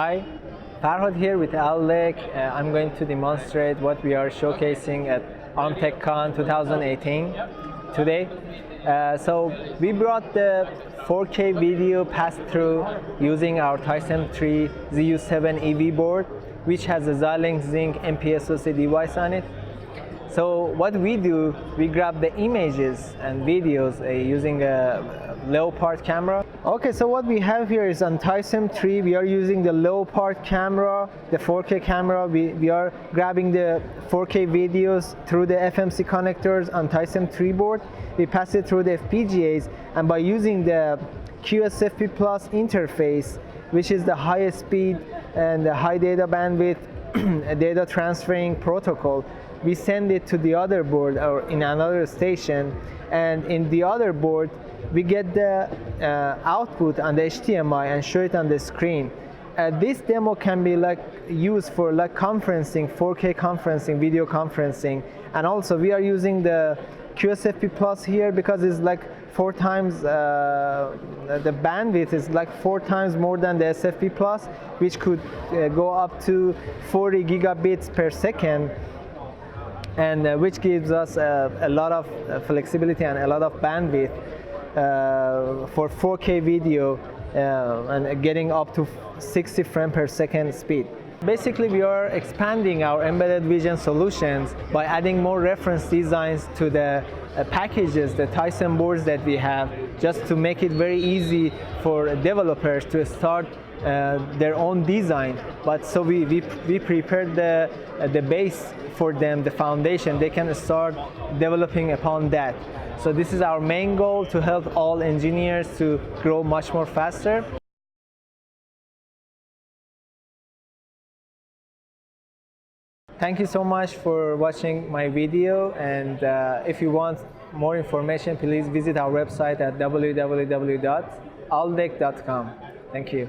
Hi, Farhad here with Aldec. I'm going to demonstrate what we are showcasing at Arm TechCon 2018 today. So we brought the 4K video pass-through using our TySOM 3 ZU7 EV board, which has a Xilinx Zynq MIPI-FMC device on it. So what we do, we grab the images and videos using a Leopard camera. Okay, so what we have here is on TySOM 3, we are using the Leopard camera, the 4K camera. We are grabbing the 4K videos through the FMC connectors on TySOM 3 board. We pass it through the FPGAs, and by using the QSFP plus interface, which is the highest speed and the high data bandwidth data transferring protocol, we send it to the other board or in another station, and in the other board we get the output on the HDMI and show it on the screen. This demo can be used for conferencing, 4K conferencing, video conferencing, and also we are using the QSFP plus here because it's 4 times the bandwidth is 4 times more than the SFP plus, which could go up to 40 gigabits per second, and which gives us a lot of flexibility and a lot of bandwidth for 4K video and getting up to 60 frames per second speed. Basically, we are expanding our embedded vision solutions by adding more reference designs to the packages, the TySOM boards that we have, just to make it very easy for developers to start their own design. But so we prepared the base for them, the foundation. They can start developing upon that. So this is our main goal, to help all engineers to grow much more faster. Thank you so much for watching my video, and if you want more information, please visit our website at www.aldec.com. Thank you.